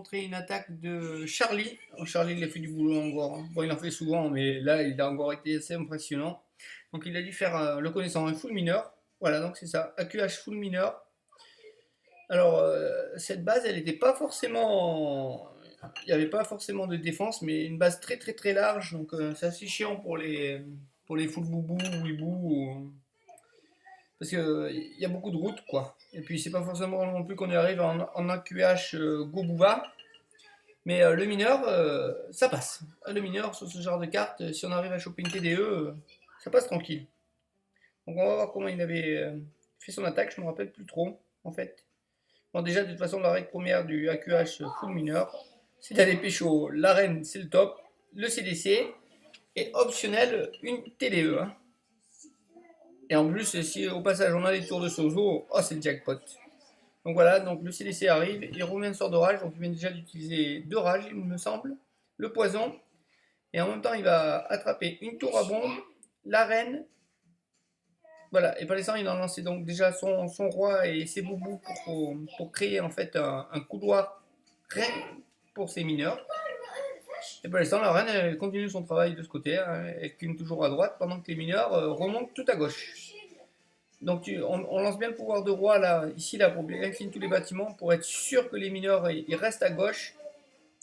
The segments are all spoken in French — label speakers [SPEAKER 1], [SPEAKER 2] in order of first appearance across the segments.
[SPEAKER 1] montrer une attaque de Charlie. Alors, Charlie, il a fait du boulot encore, hein. Bon, il en fait souvent, mais là, il a encore été assez impressionnant. Donc, il a dû faire, le connaissant, un full mineur. Voilà, donc c'est ça, AQH full mineur. Alors, cette base, elle n'était pas forcément. Il n'y avait pas forcément de défense, mais une base très très très large. Donc, c'est assez chiant pour les full boubou ou hibou. Parce qu'il y a beaucoup de routes, quoi. Et puis, c'est pas forcément non plus qu'on y arrive en AQH go bouva. Mais le mineur, ça passe. Le mineur, sur ce genre de carte, si on arrive à choper une TDE, ça passe tranquille. Donc, on va voir comment il avait fait son attaque. Je me rappelle plus trop, en fait. Bon, déjà, de toute façon, la règle première du AQH full mineur, c'est d'aller pécho l'arène, c'est le top, le CDC, et optionnel, une TDE, hein. Et en plus, si au passage on a des tours de Sozo, oh, c'est le jackpot. Donc voilà, donc le CDC arrive, il remet un sort de rage, donc il vient déjà d'utiliser 2 rages, il me semble, le poison, et en même temps il va attraper une tour à bombe, l'arène, voilà, et par l'instant il a lancé donc déjà son roi et ses boubous pour créer en fait un couloir rien pour ses mineurs. Et pour l'instant, la reine elle continue son travail de ce côté, hein, elle cligne toujours à droite pendant que les mineurs remontent tout à gauche. Donc on lance bien le pouvoir de roi là, ici là, pour bien clean tous les bâtiments, pour être sûr que les mineurs ils restent à gauche.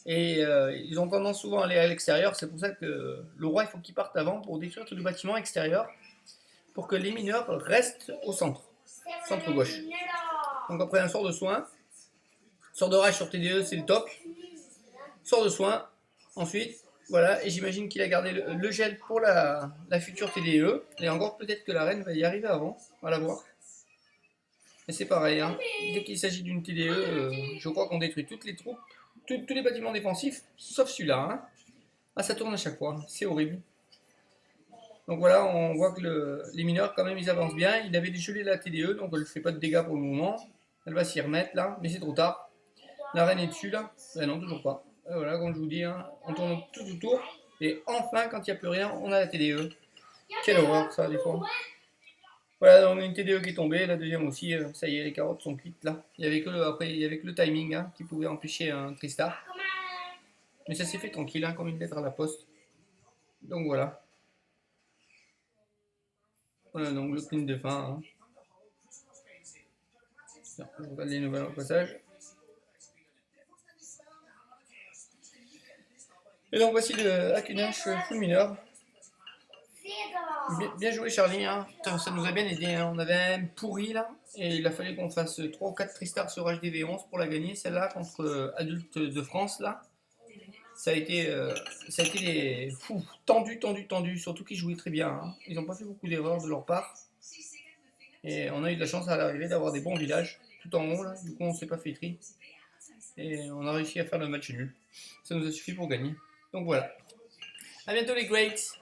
[SPEAKER 1] Et ils ont tendance souvent à aller à l'extérieur, c'est pour ça que le roi il faut qu'il parte avant pour détruire tous les bâtiments extérieurs, pour que les mineurs restent au centre, centre gauche. Donc après un sort de soin, sort de rage sur TDE c'est le top, sort de soin, ensuite voilà, et j'imagine qu'il a gardé le gel pour la future TDE, et encore peut-être que la reine va y arriver avant, on va la voir. Et c'est pareil, hein. Dès qu'il s'agit d'une TDE, je crois qu'on détruit toutes les troupes, tous les bâtiments défensifs, sauf celui-là, hein. Ah, ça tourne à chaque fois, c'est horrible. Donc voilà, on voit que les mineurs, quand même, ils avancent bien. Il avait dégelé la TDE, donc elle ne fait pas de dégâts pour le moment. Elle va s'y remettre là, mais c'est trop tard. La reine est dessus là. Ben non, toujours pas. Et voilà, comme je vous dis, hein, on tourne tout autour. Et enfin, quand il n'y a plus rien, on a la TDE. Quelle horreur ça, des fois. Voilà, donc une TDE qui est tombée, la deuxième aussi, ça y est, les carottes sont cuites là. Après, il y avait que le timing, hein, qui pouvait empêcher un Tristar. Mais ça s'est fait tranquille, hein, comme une lettre à la poste. Donc voilà. Voilà donc le clean de fin, hein. Tiens, je regarde les nouvelles au passage. Et donc voici le Hakunash full mineur. Bien joué Charlie, hein. Putain, ça nous a bien aidé, hein. On avait un pourri là, et il a fallu qu'on fasse 3 ou 4 Tristars sur HDV11 pour la gagner, celle-là contre Adulte de France là. Ça a été tendu, tendu, tendu, surtout qu'ils jouaient très bien, hein. Ils n'ont pas fait beaucoup d'erreurs de leur part. Et on a eu de la chance à l'arrivée d'avoir des bons villages tout en haut là, du coup on s'est pas fait tri. Et on a réussi à faire le match nul. Ça nous a suffi pour gagner. Donc voilà. A bientôt les Greats.